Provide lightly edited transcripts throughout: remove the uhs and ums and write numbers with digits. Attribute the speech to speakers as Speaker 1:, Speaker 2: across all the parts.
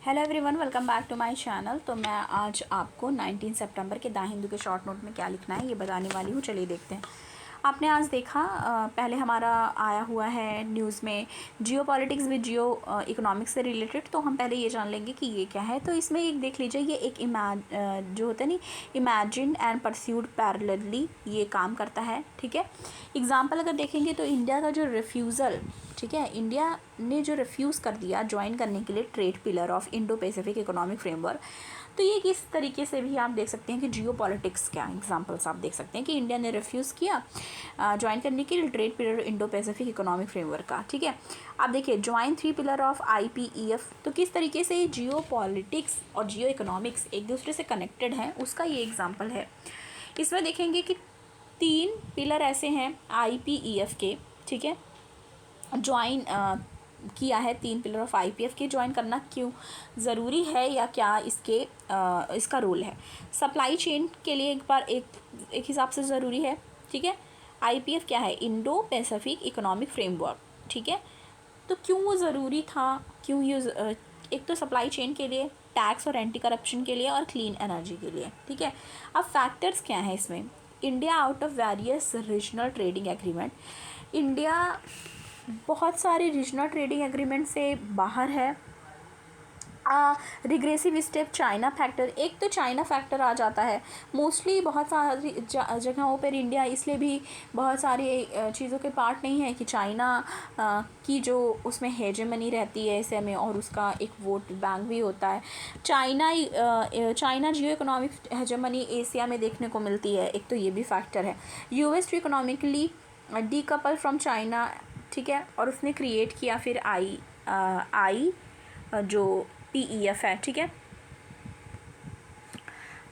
Speaker 1: Hello everyone, welcome back to my channel. तो मैं आज आपको 19 सितंबर के द हिंदू के शॉर्ट नोट में क्या लिखना है ये बताने वाली हूँ। चलिए देखते हैं। आपने आज देखा पहले हमारा आया हुआ है न्यूज़ में जियो पॉलिटिक्स विद जियो इकोनॉमिक्स से रिलेटेड। तो हम पहले ये जान लेंगे कि ये क्या है। तो इसमें एक देख लीजिए, ये एक जो होता है नहीं, इमेजिन एंड परस्यूड पैरेलली ये काम करता है। ठीक है, एग्जाम्पल अगर देखेंगे तो इंडिया का जो रिफ्यूज़ल, ठीक है, इंडिया ने जो रिफ्यूज़ कर दिया ज्वाइन करने के लिए trade pillar of Indo Pacific economic framework, तो ये किस तरीके से भी आप देख सकते हैं कि जियो पॉलिटिक्स क्या एग्जांपल्स आप देख सकते हैं कि इंडिया ने रिफ्यूज़ किया ज्वाइन करने के लिए trade pillar Indo Pacific economic framework का। ठीक है, आप देखिए ज्वाइन 3 पिलर ऑफ IPEF। तो किस तरीके से जियो पॉलिटिक्स और जियो इकोनॉमिक्स एक दूसरे से कनेक्टेड हैं, उसका ये एग्जाम्पल है। इसमें देखेंगे कि 3 पिलर ऐसे हैं IPEF के, ठीक है, ज्वाइन किया है। 3 पिलर ऑफ IPF के ज्वाइन करना क्यों ज़रूरी है या क्या इसका रोल है। सप्लाई चेन के लिए एक हिसाब से ज़रूरी है। ठीक है, IPF क्या है, इंडो पैसिफिक इकोनॉमिक फ्रेमवर्क। ठीक है, तो क्यों वो ज़रूरी था, क्यों ये एक तो सप्लाई चेन के लिए, टैक्स और एंटी करप्शन के लिए और क्लीन एनर्जी के लिए। ठीक है, अब फैक्टर्स क्या हैं इसमें। India out of various regional trading agreement, India बहुत सारे रीजनल ट्रेडिंग एग्रीमेंट से बाहर है। रिग्रेसिव स्टेप, चाइना फैक्टर, एक तो चाइना फैक्टर आ जाता है मोस्टली बहुत सारी जगहों पर। इंडिया इसलिए भी बहुत सारी चीज़ों के पार्ट नहीं है कि चाइना की जो उसमें हेजेमनी रहती है ऐसे में, और उसका एक वोट बैंक भी होता है। चाइना जियो इकोनॉमिक हेजेमनी एशिया में देखने को मिलती है, एक तो ये भी फैक्टर है। US to economically decouple from China, ठीक है, और उसने क्रिएट किया फिर आई जो PEF है। ठीक है,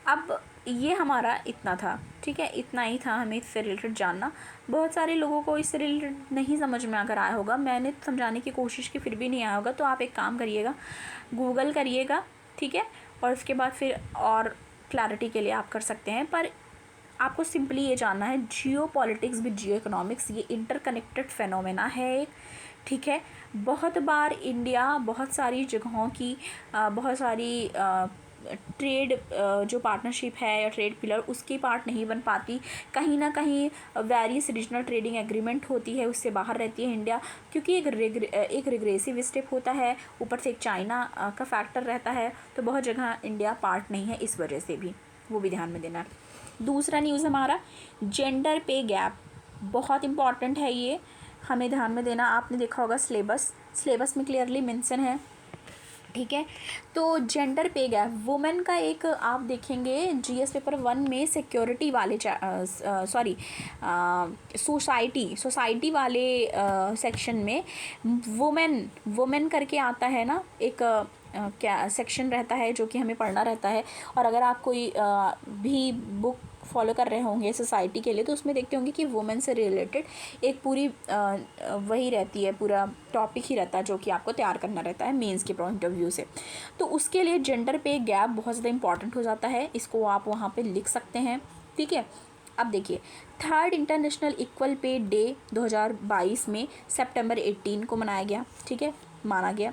Speaker 1: अब ये हमारा इतना था। ठीक है, इतना ही था हमें इससे रिलेटेड जानना। बहुत सारे लोगों को इससे रिलेटेड नहीं समझ में अगर आया होगा, मैंने समझाने की कोशिश की फिर भी नहीं आया होगा, तो आप एक काम करिएगा, गूगल करिएगा। ठीक है, और उसके बाद फिर और क्लैरिटी के लिए आप कर सकते हैं। पर आपको सिंपली ये जानना है, जियो पॉलिटिक्स विद जियो इकोनॉमिक्स ये इंटरकनेक्टेड फेनोमेना है एक। ठीक है, बहुत बार इंडिया बहुत सारी जगहों की बहुत सारी ट्रेड जो पार्टनरशिप है या ट्रेड पिलर उसकी पार्ट नहीं बन पाती। कहीं ना कहीं वेरियस रीजनल ट्रेडिंग एग्रीमेंट होती है, उससे बाहर रहती है इंडिया, क्योंकि एक रिग्रेसिव स्टेप होता है, ऊपर से एक चाइना का फैक्टर रहता है, तो बहुत जगह इंडिया पार्ट नहीं है, इस वजह से भी वो भी ध्यान में देना है। दूसरा न्यूज़ हमारा जेंडर पे गैप, बहुत इम्पॉर्टेंट है ये, हमें ध्यान में देना। आपने देखा होगा सिलेबस में क्लियरली मेंशन है। ठीक है, तो जेंडर पे गैप, वुमेन का एक आप देखेंगे GS पेपर 1 में सिक्योरिटी वाले सोसाइटी वाले सेक्शन में वुमेन करके आता है ना, एक क्या सेक्शन रहता है जो कि हमें पढ़ना रहता है। और अगर आप कोई भी बुक फॉलो कर रहे होंगे सोसाइटी के लिए, तो उसमें देखते होंगे कि वुमेन से रिलेटेड एक पूरी वही रहती है, पूरा टॉपिक ही रहता है जो कि आपको तैयार करना रहता है मेंस के पॉइंट ऑफ व्यू से। तो उसके लिए जेंडर पे गैप बहुत ज़्यादा इंपॉर्टेंट हो जाता है, इसको आप वहाँ पे लिख सकते हैं। ठीक है, अब देखिए 3rd international equal pay day 2022 में सितंबर 18 को मनाया गया। ठीक है, माना गया।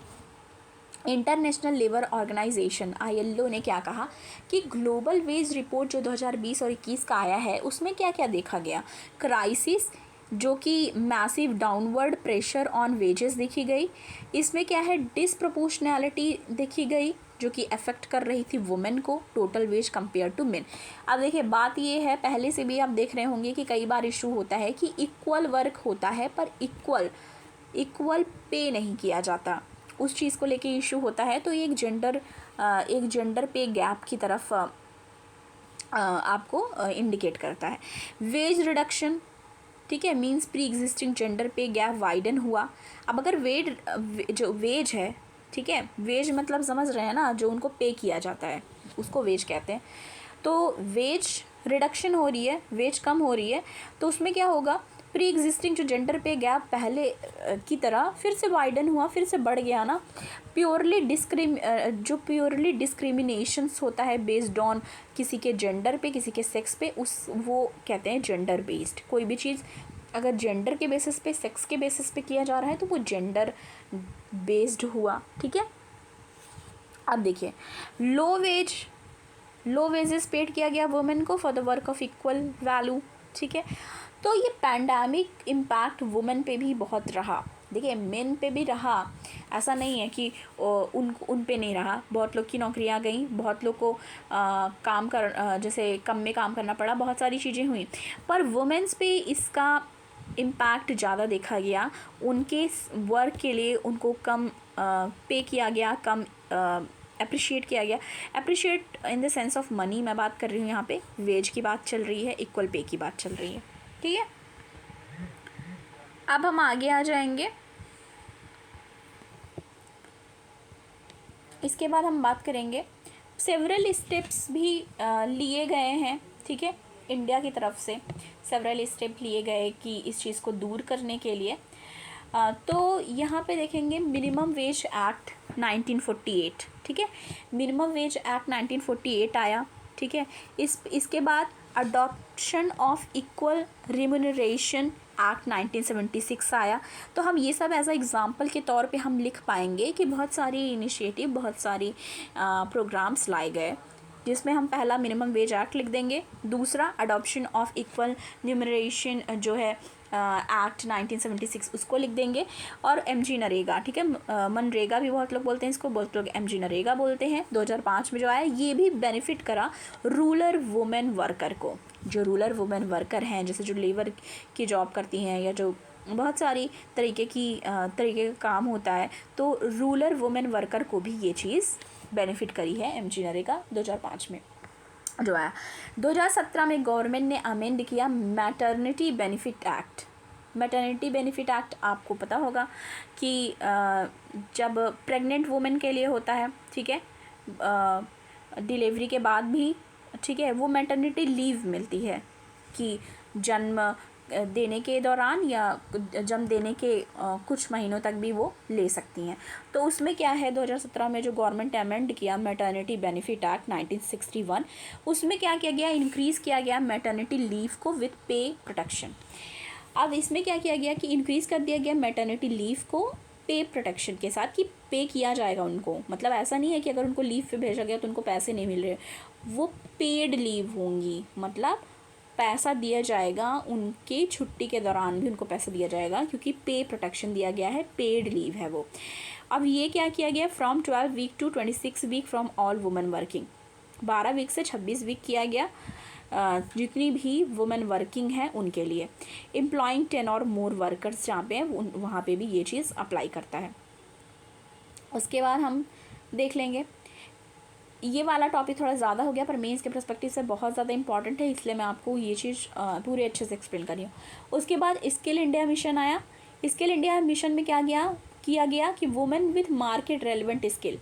Speaker 1: इंटरनेशनल लेबर ऑर्गेनाइजेशन ILO ने क्या कहा कि ग्लोबल वेज रिपोर्ट जो 2020 और 21 का आया है, उसमें क्या क्या देखा गया। क्राइसिस, जो कि massive downward pressure on wages देखी गई। इसमें क्या है, डिसप्रोपोर्शनैलिटी देखी गई जो कि अफेक्ट कर रही थी वुमेन को, total wage compare to men. अब देखिए बात ये है, पहले से भी आप देख रहे होंगे कि कई बार इशू होता है कि इक्वल वर्क होता है पर इक्वल पे नहीं किया जाता, उस चीज़ को लेके इशू होता है। तो ये एक जेंडर पे गैप की तरफ आपको इंडिकेट करता है। वेज रिडक्शन, ठीक है, मींस प्री एग्जिस्टिंग जेंडर पे गैप वाइडन हुआ। अब अगर जो वेज है, ठीक है, वेज मतलब समझ रहे हैं ना, जो उनको पे किया जाता है उसको वेज कहते हैं। तो वेज रिडक्शन हो रही है, वेज कम हो रही है, तो उसमें क्या होगा, प्री एग्जिस्टिंग जो जेंडर पे गैप पहले की तरह फिर से वाइडन हुआ, फिर से बढ़ गया ना। प्योरली डिस्क्रिमिनेशंस होता है बेस्ड ऑन किसी के जेंडर पे, किसी के सेक्स पे, वो कहते हैं जेंडर बेस्ड। कोई भी चीज़ अगर जेंडर के बेसिस पे, सेक्स के बेसिस पे किया जा रहा है तो वो जेंडर बेस्ड हुआ। ठीक है, अब देखिए, लो वेजेस पेड किया गया वुमेन को for the work of equal value, ठीक है। तो ये पैंडमिक इम्पैक्ट वुमेन पे भी बहुत रहा। देखिए, मेन पे भी रहा, ऐसा नहीं है कि उन पे नहीं रहा। बहुत लोग की नौकरियां गई, बहुत लोग को जैसे कम में काम करना पड़ा, बहुत सारी चीज़ें हुई, पर वुमेन्स पे इसका इम्पैक्ट ज़्यादा देखा गया। उनके वर्क के लिए उनको कम पे किया गया, कम अप्रिशिएट किया गया। Appreciate in the sense of money मैं बात कर रही हूँ, यहाँ पे वेज की बात चल रही है, इक्वल पे की बात चल रही है, ठीक है। अब हम आगे आ जाएंगे। इसके बाद हम बात करेंगे, सेवरल स्टेप्स भी लिए गए हैं, ठीक है। इंडिया की तरफ से सेवरल स्टेप लिए गए कि इस चीज़ को दूर करने के लिए। तो यहाँ पे देखेंगे मिनिमम वेज एक्ट 1948, ठीक है। मिनिमम वेज एक्ट 1948 आया, ठीक है। इसके बाद adoption of equal remuneration act 1976 आया। तो हम ये सब एज अ एग्ज़ाम्पल के तौर पे हम लिख पाएंगे कि बहुत सारी इनिशिएटिव, बहुत सारी प्रोग्राम्स लाए गए, जिसमें हम पहला मिनिमम वेज एक्ट लिख देंगे, दूसरा अडॉप्शन ऑफ इक्वल रिम्यूनरेशन जो है एक्ट 1976 उसको लिख देंगे, और एमजी नरेगा, ठीक है। मनरेगा भी बहुत लोग बोलते हैं इसको, बहुत लोग एमजी नरेगा बोलते हैं। 2005 में जो आया, ये भी बेनिफिट करा रूरल वुमेन वर्कर को। जो रूरल वुमेन वर्कर हैं, जैसे जो लेबर की जॉब करती हैं या जो बहुत सारी तरीके का काम होता है, तो रूरल वुमेन वर्कर को भी ये चीज़ बेनिफिट करी है एमजी नरेगा 2005 में जो आया। 2017 में गवर्नमेंट ने अमेंड किया maternity benefit act. Maternity benefit act आपको पता होगा कि जब प्रेग्नेंट वुमेन के लिए होता है, ठीक है, डिलीवरी के बाद भी, ठीक है, वो मैटरनिटी लीव मिलती है कि जन्म देने के दौरान या जन्म देने के कुछ महीनों तक भी वो ले सकती हैं। तो उसमें क्या है, 2017 में जो गवर्नमेंट अमेंड किया मैटरनिटी बेनिफिट एक्ट 1961, उसमें क्या किया गया, इंक्रीज़ किया गया मैटरनिटी लीव को विथ पे प्रोटेक्शन। अब इसमें क्या किया गया कि इंक्रीज़ कर दिया गया मैटरनिटी लीव को पे प्रोटेक्शन के साथ, कि पे किया जाएगा उनको। मतलब ऐसा नहीं है कि अगर उनको लीव पे भेजा गया तो उनको पैसे नहीं मिल रहे, वो पेड लीव होंगी, मतलब पैसा दिया जाएगा, उनके छुट्टी के दौरान भी उनको पैसा दिया जाएगा, क्योंकि पे प्रोटेक्शन दिया गया है, पेड लीव है वो। अब ये क्या किया गया, from 12 week to 26 week from all women working. 12 week से 26 वीक किया गया जितनी भी वुमेन वर्किंग है उनके लिए। एम्प्लॉइंग 10 और मोर वर्कर्स जहाँ पे हैं वहाँ पे भी ये चीज़ अप्लाई करता है। उसके बाद हम देख लेंगे, ये वाला टॉपिक थोड़ा ज़्यादा हो गया, पर मेंस के पर्सपेक्टिव से बहुत ज़्यादा इंपॉर्टेंट है, इसलिए मैं आपको ये चीज़ पूरे अच्छे से एक्सप्लेन कर रही हूँ। उसके बाद स्किल इंडिया मिशन आया। स्किल इंडिया मिशन में क्या किया गया कि women with market relevant skill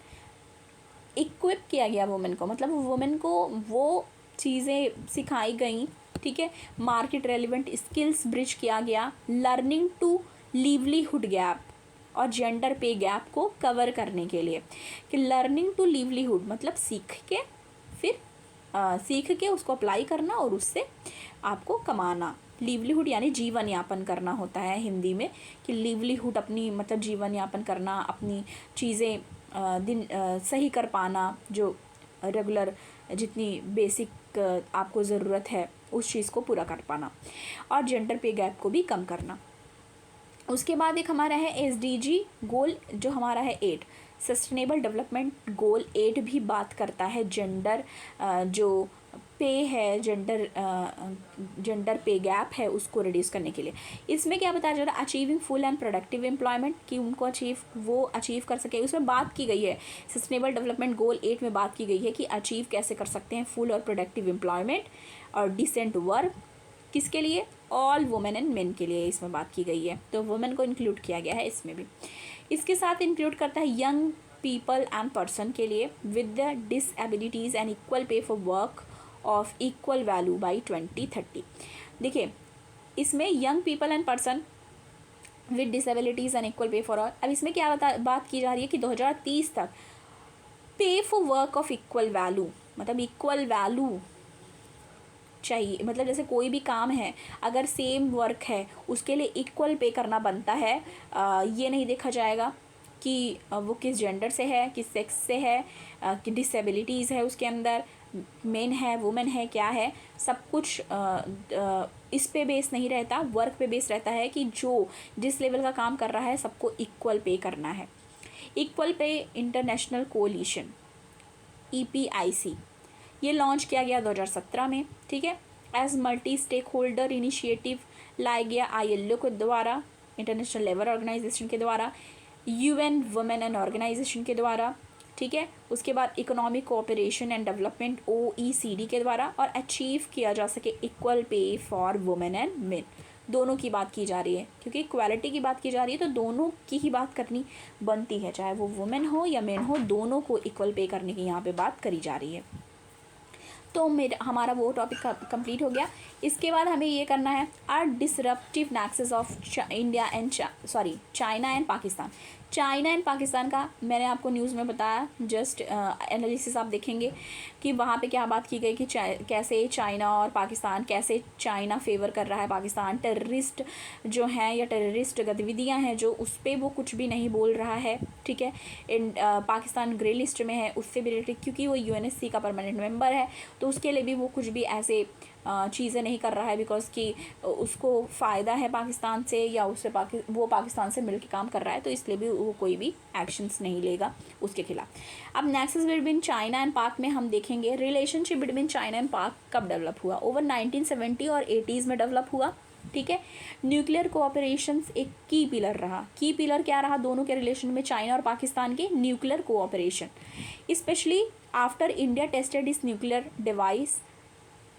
Speaker 1: equip किया गया वुमेन को, मतलब वुमेन को वो चीज़ें सिखाई गई, ठीक है। मार्केट रेलिवेंट स्किल्स ब्रिज किया गया, लर्निंग टू लिवलीहुड गैप और जेंडर पे गैप को कवर करने के लिए, कि लर्निंग टू लिवलीहुड मतलब सीख के उसको अप्लाई करना और उससे आपको कमाना। लिवलीहुड यानी जीवन यापन करना होता है हिंदी में, कि लिवलीहुड अपनी मतलब जीवन यापन करना, अपनी चीज़ें सही कर पाना, जो रेगुलर जितनी बेसिक आपको ज़रूरत है उस चीज़ को पूरा कर पाना, और जेंडर पे गैप को भी कम करना। उसके बाद एक हमारा है SDG गोल, जो हमारा है 8 सस्टेनेबल डेवलपमेंट गोल 8 भी बात करता है जेंडर जो पे है, जेंडर पे गैप है उसको रिड्यूस करने के लिए। इसमें क्या बताया जा रहा है, achieving full and productive employment, कि उनको अचीव कर सके। उसमें बात की गई है, सस्टेनेबल डेवलपमेंट गोल 8 में बात की गई है कि अचीव कैसे कर सकते हैं फुल और प्रोडक्टिव एम्प्लॉयमेंट और डिसेंट वर्क, किसके लिए, ऑल वुमेन एंड मेन के लिए इसमें बात की गई है। तो वुमेन को इंक्लूड किया गया है इसमें भी। इसके साथ इंक्लूड करता है यंग पीपल एंड पर्सन के लिए with the disabilities and equal pay for work of equal value by 2030। देखिए, इसमें young people and person with disabilities and equal pay for all. अब इसमें क्या बात की जा रही है कि 2030 तक पे for work of equal value, मतलब इक्वल वैल्यू चाहिए, मतलब जैसे कोई भी काम है अगर सेम वर्क है उसके लिए इक्वल पे करना बनता है, ये नहीं देखा जाएगा कि वो किस जेंडर से है, किस सेक्स से है, कि डिसेबिलिटीज़ है उसके अंदर, मेन है वुमेन है क्या है, सब कुछ इस पे बेस नहीं रहता, वर्क पे बेस रहता है कि जो जिस लेवल का काम कर रहा है सबको इक्वल पे करना है। Equal pay international coalition EPIC ये लॉन्च किया गया 2017 में, ठीक है। As multi stakeholder initiative लाया गया ILO के द्वारा, इंटरनेशनल लेबर ऑर्गेनाइजेशन के द्वारा, UN वुमेन एंड ऑर्गेनाइजेशन के द्वारा, ठीक है। उसके बाद economic cooperation and development OECD के द्वारा, और अचीव किया जा सके equal pay for women and main, दोनों की बात की जा रही है, क्योंकि इक्वालिटी की बात की जा रही है तो दोनों की ही बात करनी बनती है, चाहे वो वुमेन हो या मेन हो, दोनों को इक्वल पे करने की यहाँ पे बात करी जा रही है। तो हमारा वो टॉपिक कंप्लीट हो गया। इसके बाद हमें ये करना है are disruptive nexus of India and China and Pakistan. China and Pakistan का मैंने आपको न्यूज़ में बताया, जस्ट एनालिसिस आप देखेंगे कि वहाँ पे क्या बात की गई कि कैसे चाइना और पाकिस्तान, कैसे चाइना फेवर कर रहा है पाकिस्तान, टेररिस्ट जो हैं या टेररिस्ट गतिविधियाँ हैं जो, उस पर वो कुछ भी नहीं बोल रहा है, ठीक है। पाकिस्तान ग्रे लिस्ट में है उससे भी रिलेटेड, क्योंकि वो UNSC का परमानेंट मेंबर है, तो उसके लिए भी वो कुछ भी ऐसे चीज़ें नहीं कर रहा है, बिकॉज कि उसको फ़ायदा है पाकिस्तान से, या उससे वो पाकिस्तान से मिलकर काम कर रहा है, तो इसलिए भी वो कोई भी एक्शंस नहीं लेगा उसके खिलाफ। अब नेक्सस बिटवीन चाइना एंड पाक में हम देखेंगे रिलेशनशिप बिटवीन चाइना एंड पाक कब डेवलप हुआ। ओवर 1970 और 80s में डेवलप हुआ, ठीक है। न्यूक्लियर कोऑपरेशंस एक की पिलर रहा। की पिलर क्या रहा दोनों के रिलेशन में, चाइना और पाकिस्तान के? Nuclear cooperation, specially after India tested इस न्यूक्लियर डिवाइस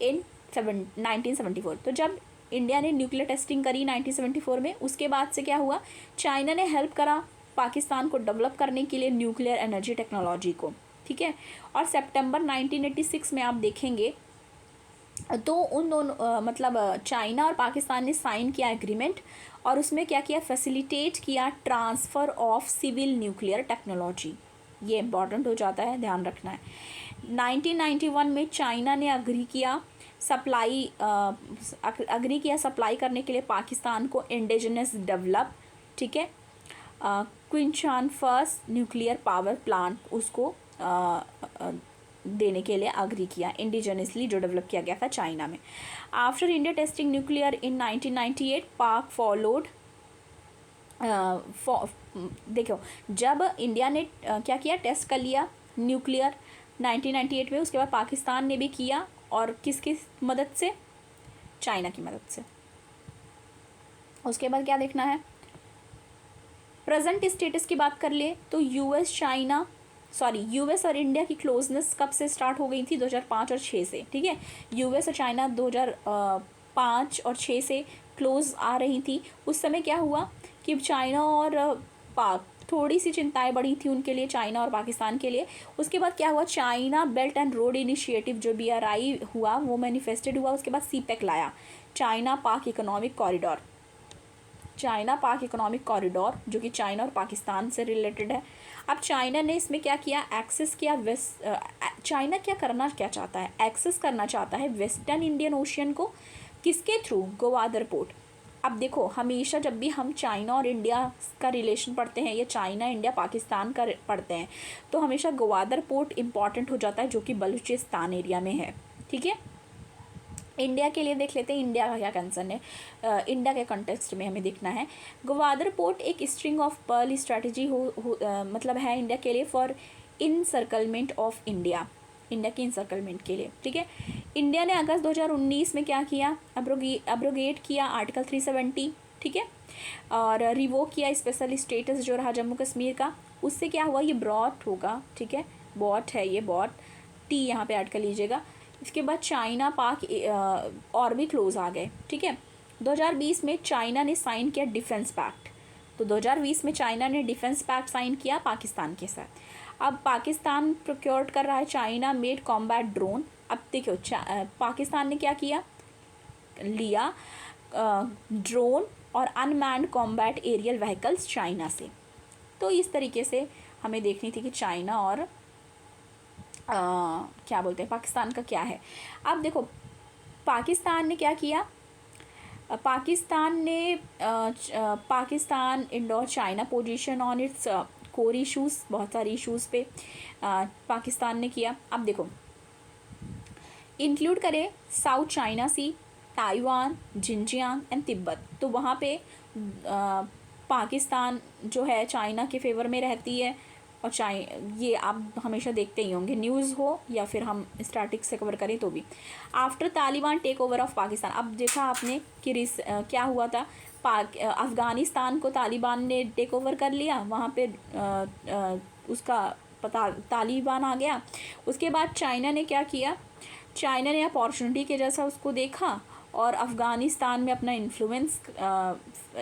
Speaker 1: इन 1974। तो जब इंडिया ने न्यूक्लियर टेस्टिंग करी 1974 में, उसके बाद से क्या हुआ, चाइना ने हेल्प करा पाकिस्तान को डेवलप करने के लिए न्यूक्लियर एनर्जी टेक्नोलॉजी को, ठीक है। और सितंबर 1986 में आप देखेंगे तो उन दोनों मतलब चाइना और पाकिस्तान ने साइन किया एग्रीमेंट, और उसमें क्या किया, फैसिलिटेट किया transfer of civil nuclear technology. ये इंपॉर्टेंट हो जाता है, ध्यान रखना है। 1991 में चाइना ने अग्री किया सप्लाई करने के लिए पाकिस्तान को इंडिजिनस डेवलप, ठीक है, क्विंचान फर्स्ट न्यूक्लियर पावर प्लांट उसको देने के लिए अग्री किया, इंडिजिनसली जो डेवलप किया गया था चाइना में। आफ्टर इंडिया टेस्टिंग न्यूक्लियर इन 1998 पाक फॉलोड देखो, जब इंडिया ने क्या किया, टेस्ट कर लिया न्यूक्लियर 1998 में, उसके बाद पाकिस्तान ने भी किया, और किसकी मदद से, चाइना की मदद से। उसके बाद क्या देखना है, प्रेजेंट स्टेटस की बात कर ले तो यूएस और इंडिया की क्लोजनेस कब से स्टार्ट हो गई थी, 2005 और 6 से, ठीक है। यूएस और चाइना 2005 और 6 से क्लोज आ रही थी। उस समय क्या हुआ कि चाइना और पाक, थोड़ी सी चिंताएं बढ़ी थी उनके लिए, चाइना और पाकिस्तान के लिए। उसके बाद क्या हुआ, China belt and road initiative जो BRI हुआ वो मैनिफेस्टेड हुआ। उसके बाद CPEC लाया, चाइना पाक इकोनॉमिक कॉरिडोर, जो कि चाइना और पाकिस्तान से रिलेटेड है। अब चाइना ने इसमें क्या किया, एक्सेस किया चाइना क्या चाहता है, एक्सेस करना चाहता है वेस्टर्न इंडियन ओशियन को, किसके थ्रू, ग्वादर पोर्ट। अब देखो, हमेशा जब भी हम चाइना और इंडिया का रिलेशन पढ़ते हैं या चाइना इंडिया पाकिस्तान का पढ़ते हैं, तो हमेशा ग्वादर पोर्ट इंपॉर्टेंट हो जाता है, जो कि बलूचिस्तान एरिया में है, ठीक है। इंडिया के लिए देख लेते हैं, इंडिया का क्या कंसर्न है, इंडिया के कॉन्टेक्स्ट में हमें देखना है। ग्वादर पोर्ट एक स्ट्रिंग ऑफ पर्ल स्ट्रैटेजी मतलब है इंडिया के लिए, फॉर इनसर्कलमेंट ऑफ इंडिया की इंसर्कलमेंट के लिए, ठीक है। इंडिया ने अगस्त 2019 में क्या किया, अब्रोगेट किया आर्टिकल 370, ठीक है, और रिवोक किया स्पेशल स्टेटस जो रहा जम्मू कश्मीर का। उससे क्या हुआ, ये ब्रॉट होगा, ठीक है, बॉट है ये, बॉट T यहाँ पे ऐड कर लीजिएगा। इसके बाद चाइना पाक और भी क्लोज आ गए, ठीक है। 2020 में चाइना ने साइन किया डिफेंस पैक्ट, तो 2020 में चाइना ने डिफेंस पैक्ट साइन किया पाकिस्तान के साथ। अब पाकिस्तान प्रोक्योर्ड कर रहा है चाइना मेड कॉम्बैट ड्रोन। अब देखो, पाकिस्तान ने क्या किया, लिया ड्रोन और unmanned combat aerial vehicles China से। तो इस तरीके से हमें देखनी थी कि चाइना और क्या बोलते हैं पाकिस्तान का क्या है। अब देखो, पाकिस्तान ने क्या किया, Pakistan Indo China position on its core issues, बहुत सारे इश्यूज़ पे पाकिस्तान ने किया। अब देखो, इंक्लूड करें South China Sea, Taiwan, Xinjiang and Tibet, तो वहाँ पे पाकिस्तान जो है चाइना के फेवर में रहती है। और ये आप हमेशा देखते ही होंगे, न्यूज़ हो या फिर हम स्टैटिक से कवर करें तो भी। After Taliban take over of Pakistan, अब देखा आपने कि क्या हुआ था, अफ़गानिस्तान को तालिबान ने टेक ओवर कर लिया, वहाँ पे उसका तालिबान आ गया। उसके बाद चाइना ने क्या किया, चाइना ने अपॉर्चुनिटी के जैसा उसको देखा और अफ़गानिस्तान में अपना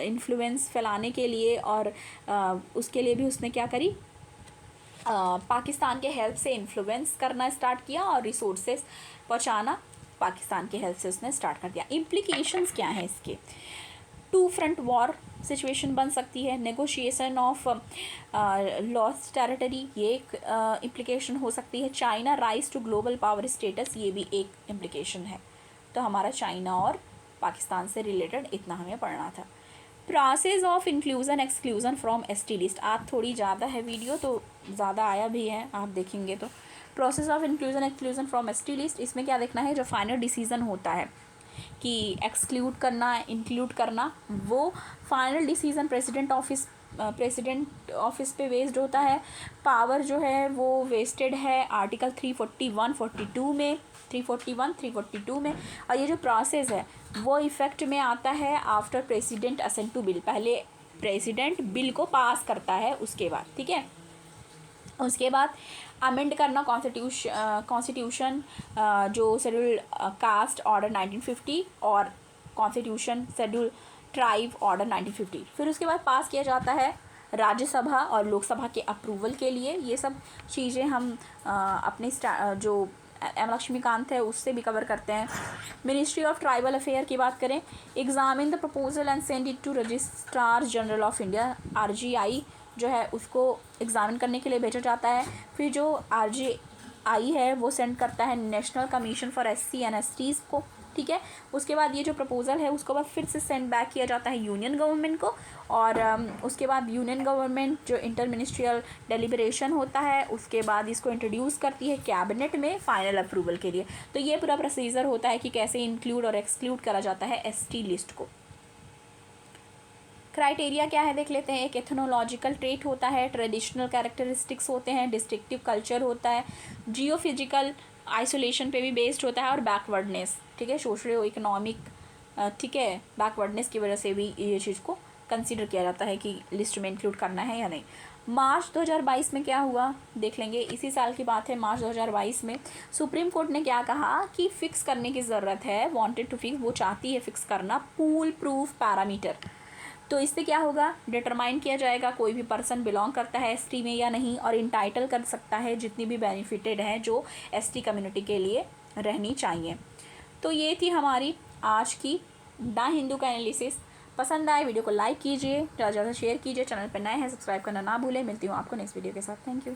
Speaker 1: इन्फ्लुएंस फैलाने के लिए और उसके लिए भी उसने क्या करी, पाकिस्तान के हेल्प से इन्फ्लुएंस करना स्टार्ट किया और रिसोर्सेज पहुंचाना पाकिस्तान के हेल्प से उसने स्टार्ट कर दिया। इम्प्लीकेशंस क्या हैं इसके, टू फ्रंट वॉर सिचुएशन बन सकती है, नेगोशिएशन ऑफ लॉस्ट टेरिटरी, ये एक इम्प्लीकेशन हो सकती है। China rise to global power status, ये भी एक इम्प्लीकेशन है। तो हमारा चाइना और पाकिस्तान से रिलेटेड इतना हमें पढ़ना था। Process of inclusion exclusion from ST list, आज थोड़ी ज़्यादा है वीडियो तो ज़्यादा आया भी है, आप देखेंगे तो। Process of inclusion exclusion from ST list, इसमें क्या देखना है, जो फाइनल डिसीजन होता है कि एक्सक्लूड करना इंक्लूड करना, वो फाइनल डिसीजन प्रेसिडेंट ऑफिस पे वेस्ड होता है। पावर जो है वो वेस्टेड है आर्टिकल 341-42 में, 341-342 में। और ये जो प्रोसेस है वो इफ़ेक्ट में आता है after president assent to bill, पहले प्रेसिडेंट बिल को पास करता है उसके बाद, ठीक है। उसके बाद अमेंड करना कॉन्स्टिट्यूशन जो शेड्यूल कास्ट ऑर्डर 1950 और कॉन्स्टिट्यूशन शेड्यूल ट्राइब ऑर्डर 1950, फिर उसके बाद पास किया जाता है राज्यसभा और लोकसभा के अप्रूवल के लिए। ये सब चीज़ें हम अपने जो एम लक्ष्मीकांत है उससे भी कवर करते हैं। मिनिस्ट्री ऑफ ट्राइबल अफेयर की बात करें, examine the proposal and send it to registrar general of India, RGI जो है उसको एग्जामिन करने के लिए भेजा जाता है। फिर जो RGI है वो सेंड करता है national commission for SC and STs को, ठीक है। उसके बाद ये जो प्रपोजल है उसको बाद फिर से सेंड बैक किया जाता है यूनियन गवर्नमेंट को, और उसके बाद यूनियन गवर्नमेंट जो इंटर मिनिस्ट्रियल डेलिब्रेशन होता है उसके बाद इसको इंट्रोड्यूस करती है कैबिनेट में फाइनल अप्रूवल के लिए। तो ये पूरा प्रोसीजर होता है कि कैसे इंक्लूड और एक्सक्लूड करा जाता है ST लिस्ट को। क्राइटेरिया क्या है देख लेते हैं। एक एथनोलॉजिकल ट्रेट होता है, ट्रेडिशनल कैरेक्टरिस्टिक्स होते हैं, डिस्ट्रिक्टिव कल्चर होता है, जियोफिजिकल आइसोलेशन पे भी बेस्ड होता है, और बैकवर्डनेस, ठीक है, सोशो इकोनॉमिक, ठीक है, बैकवर्डनेस की वजह से भी ये चीज़ को कंसीडर किया जाता है कि लिस्ट में इंक्लूड करना है या नहीं। मार्च 2022 में क्या हुआ देख लेंगे, इसी साल की बात है। मार्च 2022 में सुप्रीम कोर्ट ने क्या कहा कि फ़िक्स करने की ज़रूरत है, वांटेड टू फिक्स, वो चाहती है फ़िक्स करना पूल प्रूफ पैरामीटर। तो इससे क्या होगा, डिटरमाइन किया जाएगा कोई भी पर्सन बिलोंग करता है ST में या नहीं, और इंटाइटल कर सकता है जितनी भी बेनिफिटेड हैं जो ST कम्युनिटी के लिए रहनी चाहिए। तो ये थी हमारी आज की द हिंदू का एनालिसिस। पसंद आए वीडियो को लाइक कीजिए, ज़्यादा से ज़्यादा शेयर कीजिए, चैनल पर नए हैं सब्सक्राइब करना ना भूलें। मिलती हूँ आपको नेक्स्ट वीडियो के साथ। Thank you.